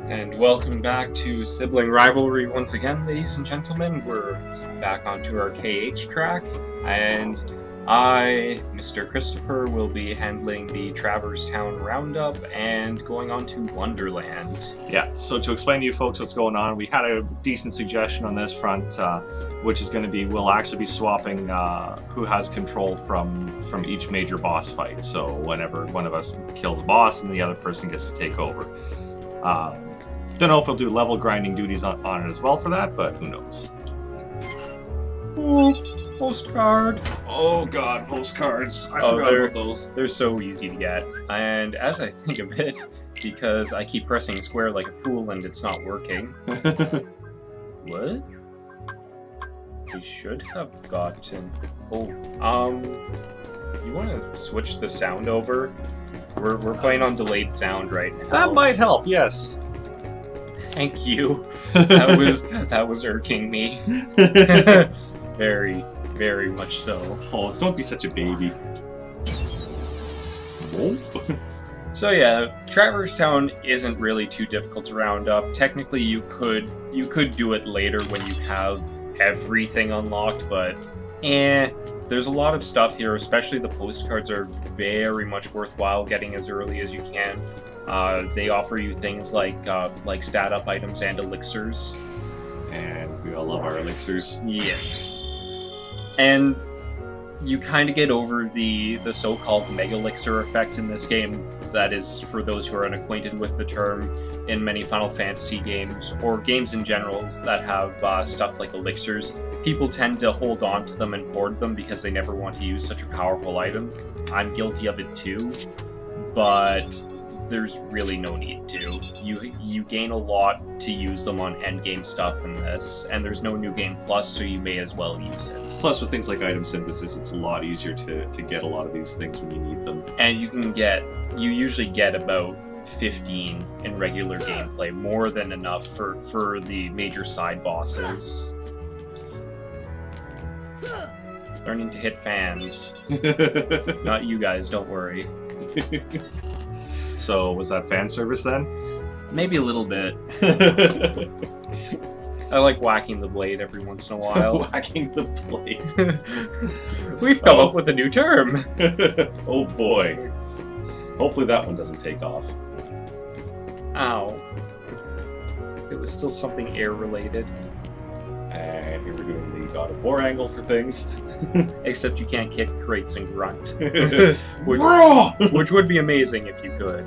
And welcome back to Sibling Rivalry once again, ladies and gentlemen. We're back onto our KH track, and I, Mr. Christopher, will be handling the Traverse Town Roundup and going on to Wonderland. Yeah, so to explain to you folks what's going on, we had a decent suggestion on this front, which is going to be, we'll actually be swapping who has control from each major boss fight. So whenever one of us kills a boss, and the other person gets to take over. Don't know if we'll do level grinding duties on it as well for that, but who knows. Oh, postcard! Oh god, postcards. I forgot about those. They're so easy to get. And as I think of it, because I keep pressing square like a fool and it's not working. What? We should have gotten... Oh, you want to switch the sound over? We're playing on delayed sound right now. That might help, yes. Thank you. That was irking me. Very, very much so. Oh, don't be such a baby. So yeah, Traverse Town isn't really too difficult to round up. Technically, you could do it later when you have everything unlocked, but there's a lot of stuff here, especially the postcards are very much worthwhile getting as early as you can. They offer you things like stat up items and elixirs. And we all love our elixirs. Yes. And you kind of get over the so-called mega elixir effect in this game. That is, for those who are unacquainted with the term, in many Final Fantasy games, or games in general that have stuff like elixirs, people tend to hold on to them and hoard them because they never want to use such a powerful item. I'm guilty of it too, but there's really no need to. You gain a lot to use them on endgame stuff in this, and there's no New Game Plus, so you may as well use it. Plus, with things like item synthesis, it's a lot easier to get a lot of these things when you need them. And you usually get about 15 in regular gameplay, more than enough for the major side bosses. Learning to hit fans. Not you guys, don't worry. So, was that fan service then? Maybe a little bit. I like whacking the blade every once in a while. Whacking the blade. We've come up with a new term. Oh boy. Hopefully that one doesn't take off. Ow. It was still something air related. And here we're doing the God of War angle for things. Except you can't kick crates and grunt. which would be amazing if you could.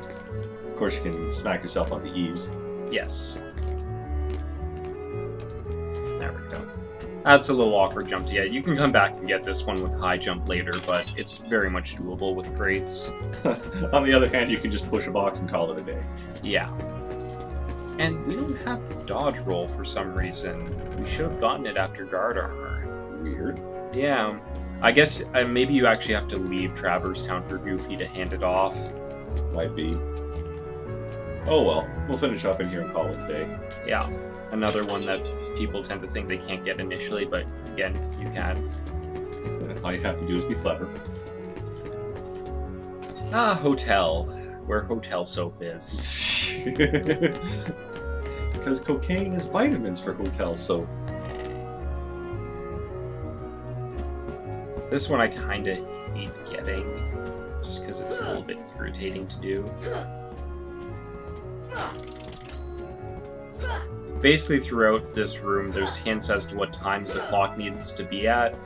Of course you can smack yourself on the eaves. Yes. There we go. That's a little awkward jump to get. You can come back and get this one with high jump later, but it's very much doable with crates. On the other hand, you can just push a box and call it a day. Yeah. And we don't have dodge roll for some reason. We should have gotten it after guard armor. Weird. Yeah. I guess maybe you actually have to leave Traverse Town for Goofy to hand it off. Might be. Oh well, we'll finish up in here and call it a day. Yeah. Another one that people tend to think they can't get initially, but again, you can. All you have to do is be clever. Hotel. Where hotel soap is. Because cocaine is vitamins for hotel soap. This one I kind of hate getting, just because it's a little bit irritating to do. Basically throughout this room, there's hints as to what times the clock needs to be at.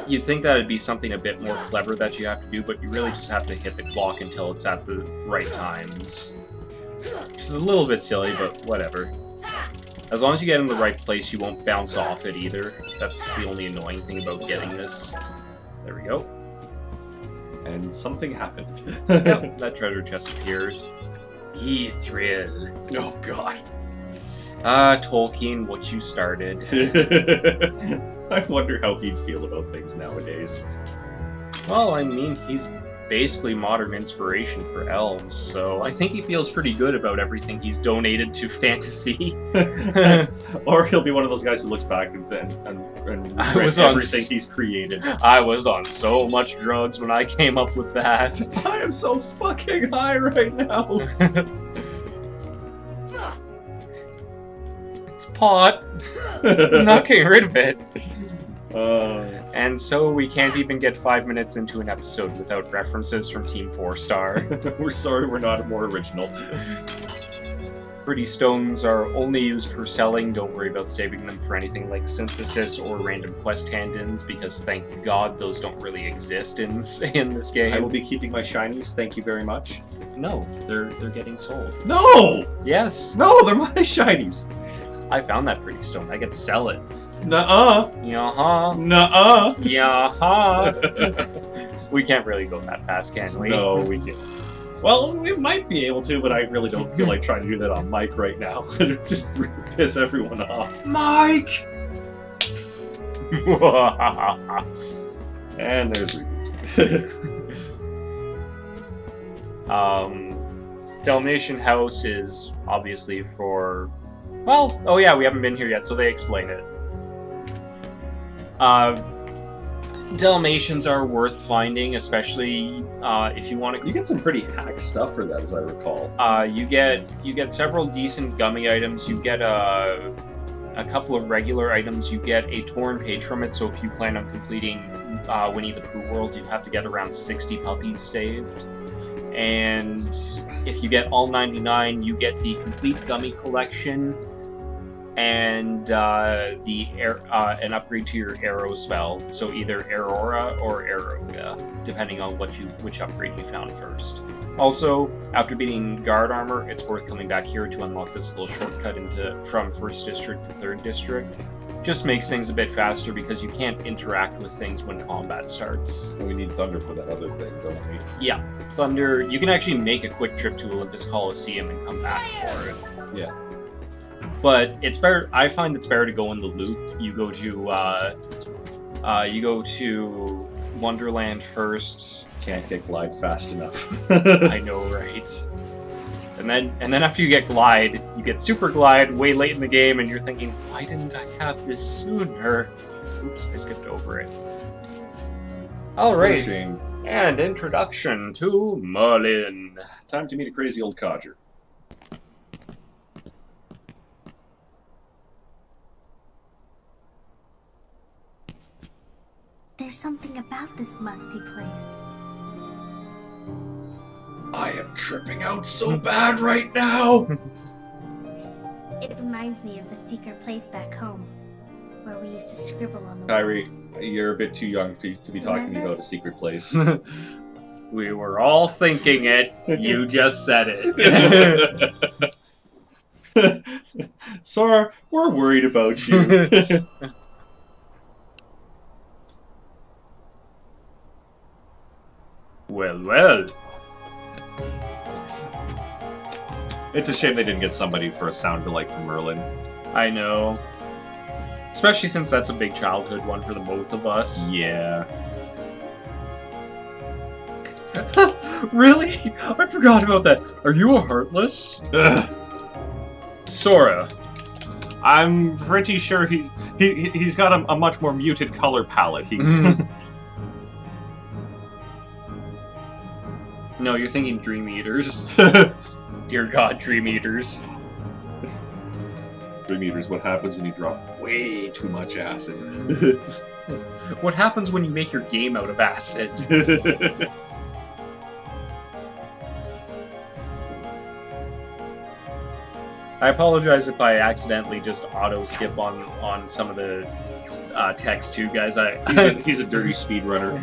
You'd think that would be something a bit more clever that you have to do, but you really just have to hit the clock until it's at the right times. Which is a little bit silly, but whatever. As long as you get in the right place, you won't bounce off it either. That's the only annoying thing about getting this. There we go. And something happened. Yep, that treasure chest appeared. Ye thrill. Oh god. Tolkien, what you started. I wonder how he'd feel about things nowadays. Well, I mean, he's basically modern inspiration for elves, so I think he feels pretty good about everything he's donated to fantasy. Or he'll be one of those guys who looks back and regrets everything he's created. I was on so much drugs when I came up with that. I am so fucking high right now. pot. I'm not getting rid of it. Uh, And so we can't even get 5 minutes into an episode without references from Team 4 Star. we're sorry we're not more original. Pretty stones are only used for selling. Don't worry about saving them for anything like synthesis or random quest hand-ins, because thank God those don't really exist in this game. I will be keeping my shinies, thank you very much. No, they're getting sold. No! Yes, No, they're my shinies! I found that pretty stone. I could sell it. Nuh-uh! Yaha. Nuh-uh! Yaha. We can't really go that fast, can we? No, we can't. Well, we might be able to, but I really don't feel like trying to do that on mic right now. It'd just piss everyone off. Mike! And there's reboot. Dalmatian House is obviously for... Well, oh yeah, we haven't been here yet, so they explain it. Dalmatians are worth finding, especially if you want to... You get some pretty hack stuff for that, as I recall. You get several decent gummy items. You get a couple of regular items. You get a torn page from it, so if you plan on completing Winnie the Pooh World, you have to get around 60 puppies saved. And if you get all 99, you get the complete gummy collection and an upgrade to your arrow spell. So either Aurora or Aeroga, depending on which upgrade you found first. Also, after beating guard armor, it's worth coming back here to unlock this little shortcut from 1st District to 3rd District. Just makes things a bit faster because you can't interact with things when combat starts. We need Thunder for that other thing, don't we? Yeah, Thunder. You can actually make a quick trip to Olympus Coliseum and come back for it. Yeah. But it's better. I find it's better to go in the loop. You go to Wonderland first. Can't get Glide fast enough. I know, right? And then after you get Glide, you get Super Glide way late in the game, and you're thinking, why didn't I have this sooner? Oops, I skipped over it. All right, Shame. and introduction to Merlin. Time to meet a crazy old codger. There's something about this musty place. I am tripping out so bad right now! It reminds me of the secret place back home, where we used to scribble on the Kyrie, walls. you're a bit too young to be talking about a secret place. We were all thinking it. You just said it. Sora, we're worried about you. Well. It's a shame they didn't get somebody for a sound alike from Merlin. I know. Especially since that's a big childhood one for the both of us. Yeah. Really? I forgot about that. Are you a Heartless? Ugh. Sora. I'm pretty sure he's got a much more muted color palette. No, you're thinking Dream Eaters. Dear God, Dream Eaters. Dream Eaters, what happens when you drop way too much acid? What happens when you make your game out of acid? I apologize if I accidentally just auto-skip on some of the text too, guys. He's a dirty speedrunner.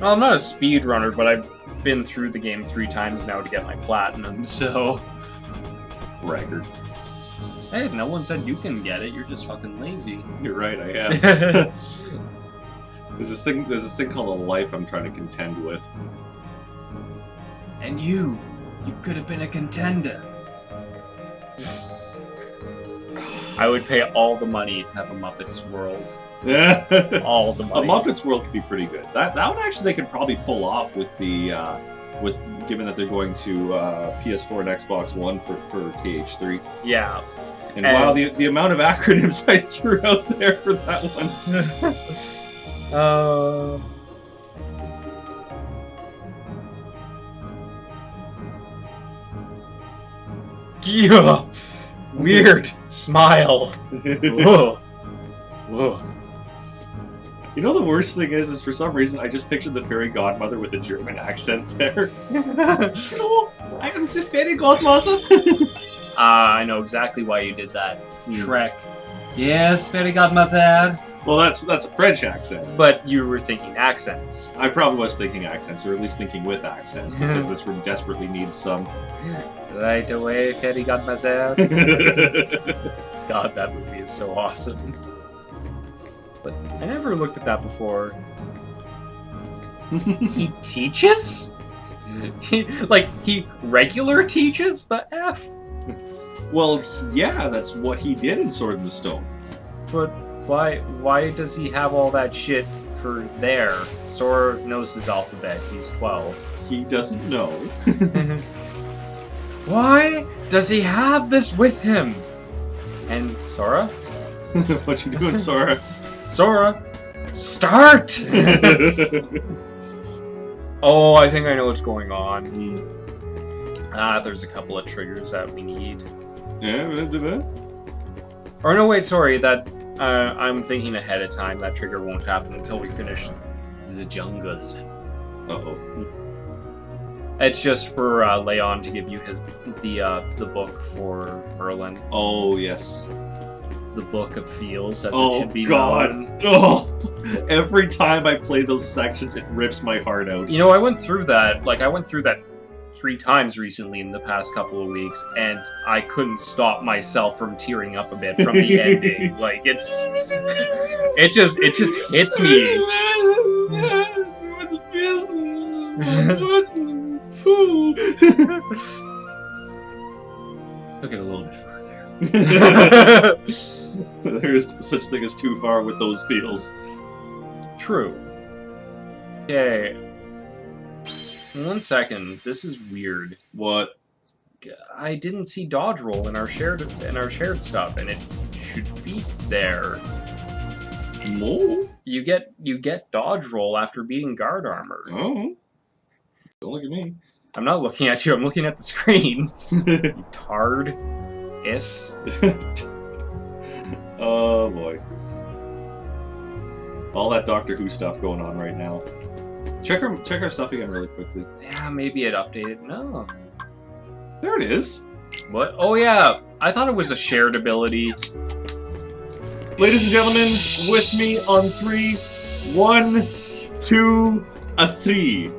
Well, I'm not a speedrunner, but I've been through the game 3 times now to get my platinum, so... Braggart. Hey, no one said you can get it, you're just fucking lazy. You're right, I am. There's this thing called a life I'm trying to contend with. And you could have been a contender. I would pay all the money to have a Muppets World. All the A money. Muppets World could be pretty good. That one actually they could probably pull off with the given that they're going to PS4 and Xbox One for TH3. Yeah. And wow, the amount of acronyms I threw out there for that one. Yeah. Weird smile. Whoa. Whoa. You know the worst thing is for some reason I just pictured the fairy godmother with a German accent there. No, I am the fairy godmother. I know exactly why you did that. Shrek. Yes, fairy godmother. Well, that's a French accent. But you were thinking accents. I probably was thinking accents, or at least thinking with accents, because this room desperately needs some. Right away, fairy godmother. God, that movie is so awesome. But I never looked at that before. He teaches? He regular teaches? The F? Well, yeah, that's what he did in Sword in the Stone. But why does he have all that shit for there? Sora knows his alphabet, he's 12. He doesn't know. Why does he have this with him? And Sora? What you doing, Sora? Sora, start! Oh, I think I know what's going on. There's a couple of triggers that we need. Yeah, Or no, wait, sorry, that I'm thinking ahead of time. That trigger won't happen until we finish the jungle. Uh-oh. It's just for Leon to give you the book for Merlin. Oh, yes. The Book of Feels, as it Oh, should be God. known. Oh, every time I play those sections, it rips my heart out. You know, I went through that 3 times recently in the past couple of weeks, and I couldn't stop myself from tearing up a bit from the ending. Like, it just hits me. Took it a little bit further. There's such thing as too far with those feels. True. Okay. 1 second. This is weird. What? I didn't see dodge roll in our shared stuff, and it should be there. No. You get dodge roll after beating guard armor. Oh. Don't look at me. I'm not looking at you. I'm looking at the screen. You tard. Is. Oh boy. All that Doctor Who stuff going on right now. Check our stuff again really quickly. Yeah, maybe it updated. No. There it is. What? Oh yeah. I thought it was a shared ability. Ladies and gentlemen, with me on 3. 1, 2, 3.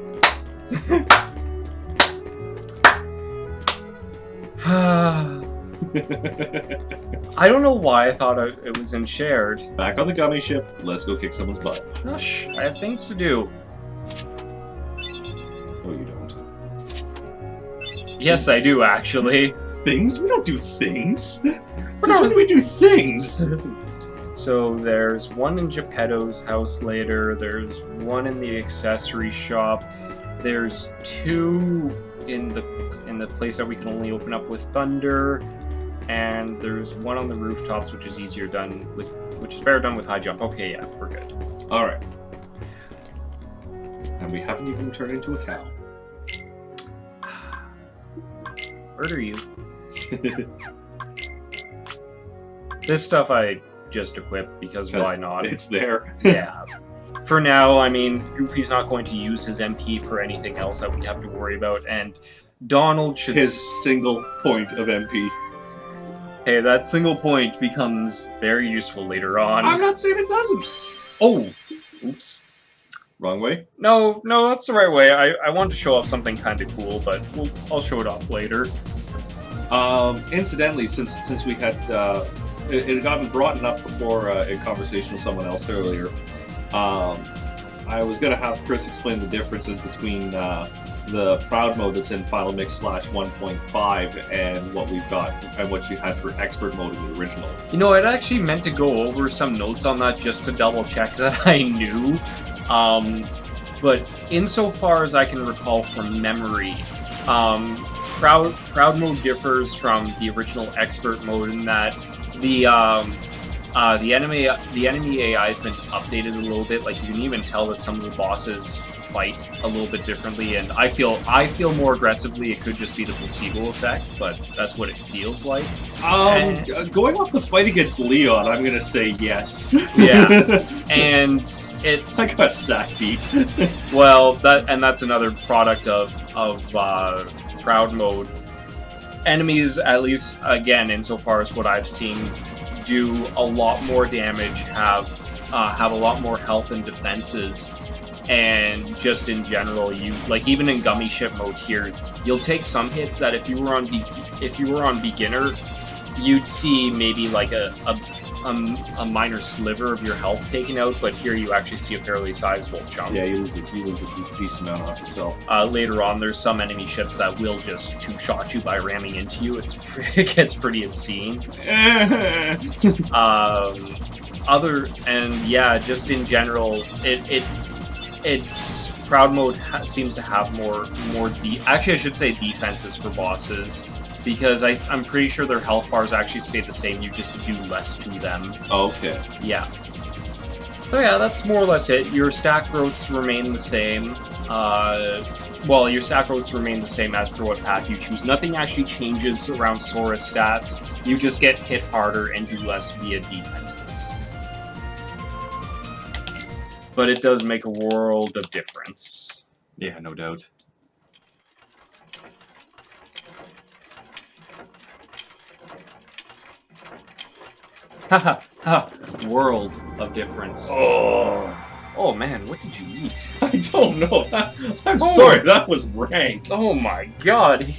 I don't know why I thought it was in shared. Back on the gummy ship. Let's go kick someone's butt. Gosh, I have things to do. Oh, you don't. Yes, I do, actually. Things? We don't do things. Since when do we do things? So there's one in Geppetto's house later. There's one in the accessory shop. There's 2 in the place that we can only open up with thunder. And there's one on the rooftops, which is better done with high jump. Okay, yeah, we're good. All right. And we haven't even turned into a cow. Murder you. This stuff I just equipped because why not? It's there. Yeah. For now, I mean, Goofy's not going to use his MP for anything else that we have to worry about, and Donald should... His single point of MP. Hey, that single point becomes very useful later on. I'm not saying it doesn't. Oh! Oops. Wrong way? No, that's the right way. I want to show off something kind of cool, but I'll show it off later. Incidentally, since we had... it had gotten brought up before in conversation with someone else earlier. I was going to have Chris explain the differences between the Proud mode that's in Final Mix / 1.5 and what we've got and what you had for Expert mode in the original. You know, I'd actually meant to go over some notes on that just to double check that I knew. But insofar as I can recall from memory, Proud mode differs from the original Expert mode in that the enemy AI has been updated a little bit. Like, you can even tell that some of the bosses fight a little bit differently, and I feel more aggressively. It could just be the placebo effect, but that's what it feels like. Going off the fight against Leon, I'm gonna say yes. Yeah, and it's I got sack beat. well, that's another product of crowd mode. Enemies, at least again, insofar as what I've seen, do a lot more damage, have a lot more health and defenses, and just in general, you like even in gummy ship mode here, you'll take some hits that if you were on beginner, you'd see maybe like a minor sliver of your health taken out, but here you actually see a fairly sizable chunk. Yeah, you lose a decent amount of yourself. Later on, there's some enemy ships that will just two-shot you by ramming into you. It gets pretty obscene. Just in general, it's crowd mode seems to have more actually I should say defenses for bosses, because I'm pretty sure their health bars actually stay the same. You just do less to them. Okay. Yeah. So yeah, that's more or less it. Your stack growths remain the same. Your stack growths remain the same as per what path you choose. Nothing actually changes around Sora's stats. You just get hit harder and do less via defenses. But it does make a world of difference. Yeah, no doubt. Haha, world of difference. Oh man, what did you eat? I don't know. I'm sorry, that was rank. Oh my god.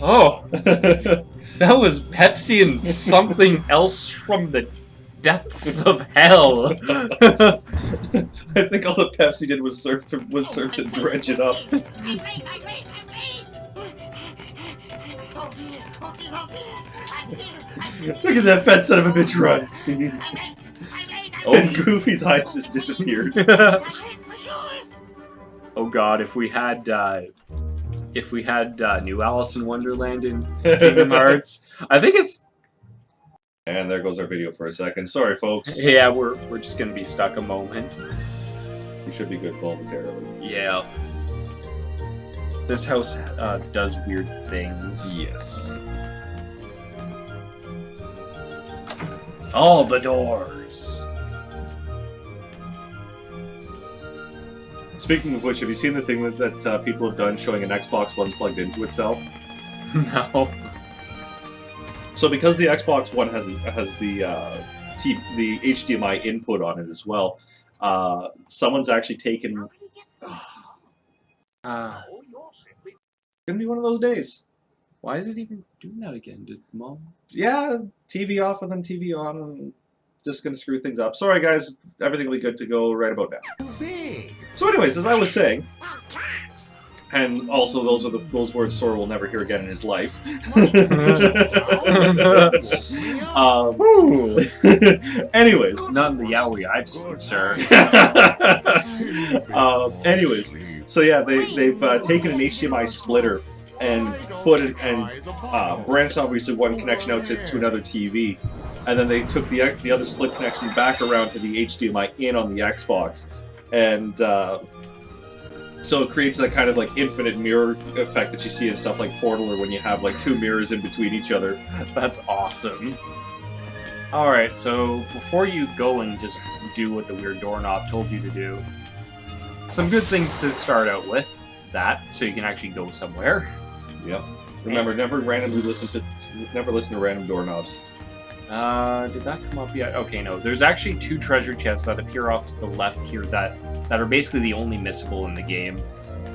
Oh, that was Pepsi and something else from the depths of hell. I think all the Pepsi did was serve to dredge it up. Look at that fat son of a bitch run. And Goofy's eyes just disappeared. Oh god, if we had New Alice in Wonderland in Kingdom Hearts, I think it's. And there goes our video for a second. Sorry, folks. Yeah, we're just gonna be stuck a moment. We should be good momentarily. Yeah. This house does weird things. Yes. All the doors. Speaking of which, have you seen the thing that people have done showing an Xbox One plugged into itself? No. So because the Xbox One has the HDMI input on it as well, someone's actually taken. It's gonna be one of those days. Why is it even doing that again? Did Mom? Yeah, TV off and then TV on, and just gonna screw things up. Sorry guys, everything will be good to go right about now. So anyways, as I was saying, and also those are those words Sora will never hear again in his life. Anyways. None of the yaoi I've seen, sir. Anyways, so yeah, they've taken an HDMI splitter and put it and branched obviously one connection out to another TV, and then they took the other split connection back around to the HDMI in on the Xbox, and so it creates that kind of like infinite mirror effect that you see in stuff like Portal, or when you have like two mirrors in between each other. That's awesome. Alright, so before you go and just do what the weird doorknob told you to do, some good things to start out with. That, so you can actually go somewhere. Yep. Remember, never listen to random doorknobs. Did that come up yet? Okay, no. There's actually two treasure chests that appear off to the left here that are basically the only missable in the game.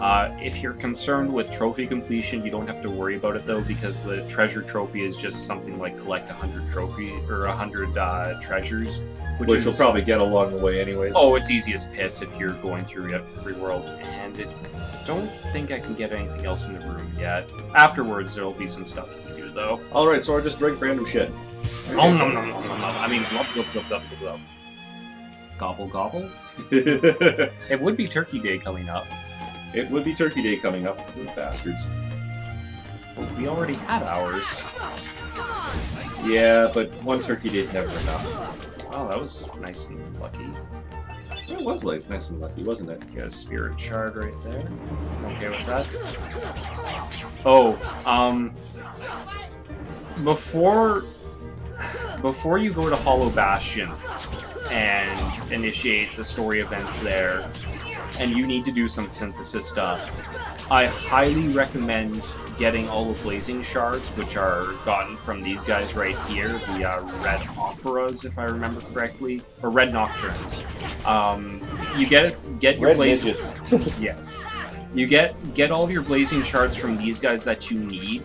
If you're concerned with trophy completion, you don't have to worry about it though, because the treasure trophy is just something like collect 100 trophy or 100 treasures, which will probably get along the way anyways. Oh, it's easy as piss if you're going through every world, and I don't think I can get anything else in the room yet. Afterwards, there'll be some stuff you can do though. All right, so I just drink random shit. Oh no! I mean, glub glub glub glub glub. Gobble gobble. It would be Turkey Day coming up. It would be Turkey Day coming up, you bastards. Well, we already had ours. Yeah, but one Turkey Day is never enough. Oh, that was nice and lucky. It was like nice and lucky, wasn't it? Get a spirit shard right there. Okay with that. Oh, before you go to Hollow Bastion and initiate the story events there, and you need to do some synthesis stuff, I highly recommend getting all the Blazing Shards, which are gotten from these guys right here, the Red Operas, if I remember correctly, or Red Nocturnes. You get your Red Blazing... midgets. Yes. You get all of your Blazing Shards from these guys that you need,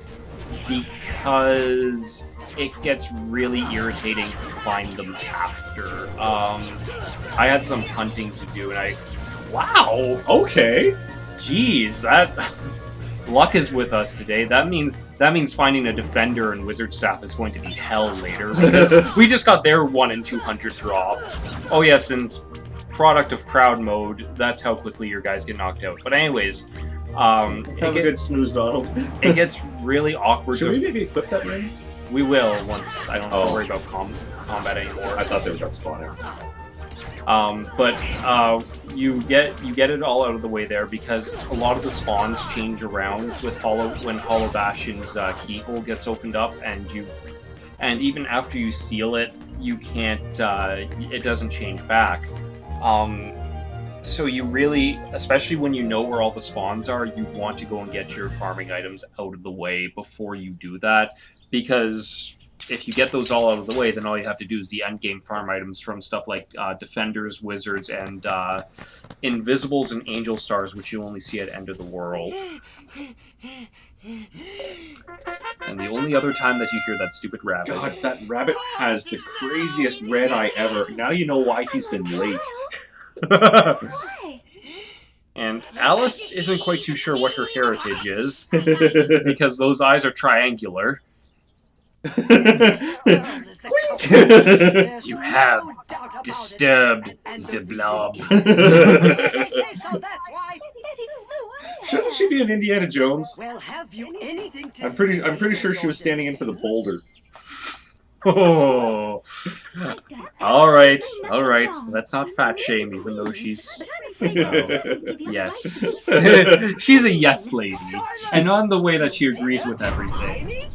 because it gets really irritating to find them after. I had some hunting to do, and wow, okay. Jeez, that luck is with us today. That means finding a defender and wizard staff is going to be hell later, because we just got their 1 in 200 drop. Oh yes, and product of crowd mode, that's how quickly your guys get knocked out. But anyways, Have a good snooze, Donald. It gets really awkward. Should we maybe equip that ring? We will once I don't have to worry about combat anymore. I thought they were about spawning. But you get it all out of the way there, because a lot of the spawns change around with when Hollow Bastion's keyhole gets opened up, and even after you seal it, you can't. It doesn't change back. So you really, especially when you know where all the spawns are, you want to go and get your farming items out of the way before you do that, because if you get those all out of the way, then all you have to do is the endgame farm items from stuff like defenders, wizards, and invisibles and angel stars, which you only see at End of the World. And the only other time that you hear that stupid rabbit. God, that rabbit has the craziest red eye ever. Now you know why he's been late. And Alice isn't quite too sure what her heritage is, because those eyes are triangular. You have disturbed the blob. Shouldn't she be an Indiana Jones? Well, have you anything to I'm pretty sure she was standing in for the boulder. Oh, all right. Let's not fat shame, even though she's yes, she's a yes lady, and not in the way that she agrees with everything.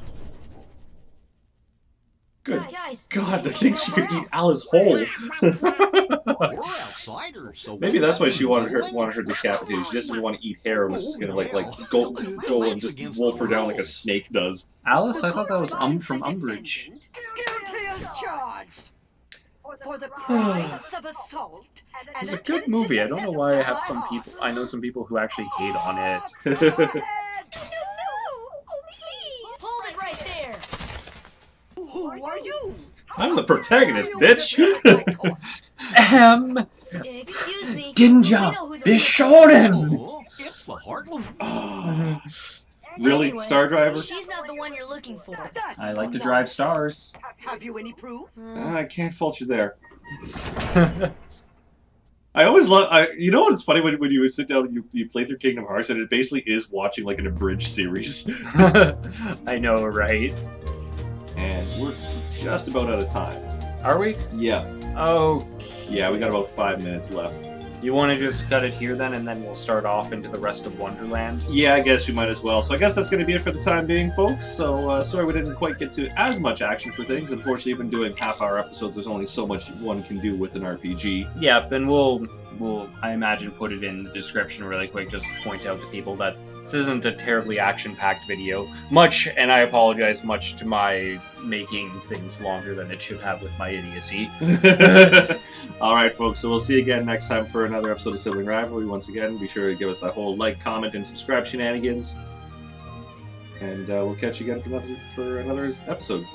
Good God, I think she could eat Alice whole. We're outsiders, so Maybe that's why she wanted her decapitated. She just didn't want to eat hair and was just gonna like go and just wolf her down like a snake does. Alice, I thought that was from Umbridge. Guilty as charged for the crimes of assault. It's a good movie. I don't know why I know some people who actually hate on it. Hold it right there. Who are you? I'm the protagonist, bitch. Excuse me. Ginja, We know who the Bishonen. Oh, it's the Heartland. Really, Anyway, Star Driver? She's not the one you're looking for. I like to drive stars. Have you any proof? I can't fault you there. I always love. You know what's funny when you sit down and you play through Kingdom Hearts, and it basically is watching like an abridged series. I know, right? And we're just about out of time. Are we? Yeah. Oh, Yeah, we got about 5 minutes left. you want to just cut it here then, and then we'll start off into the rest of Wonderland? Yeah, I guess we might as well. So I guess that's going to be it for the time being, folks. So sorry we didn't quite get to as much action for things. Unfortunately, even doing half-hour episodes, there's only so much one can do with an RPG. Yep, and we'll I imagine put it in the description really quick, just to point out to people that this isn't a terribly action-packed video. And I apologize much to my making things longer than it should have with my idiocy. All right, folks. So we'll see you again next time for another episode of Sibling Rivalry. Once again, be sure to give us that whole like, comment, and subscribe shenanigans. And we'll catch you again for another episode.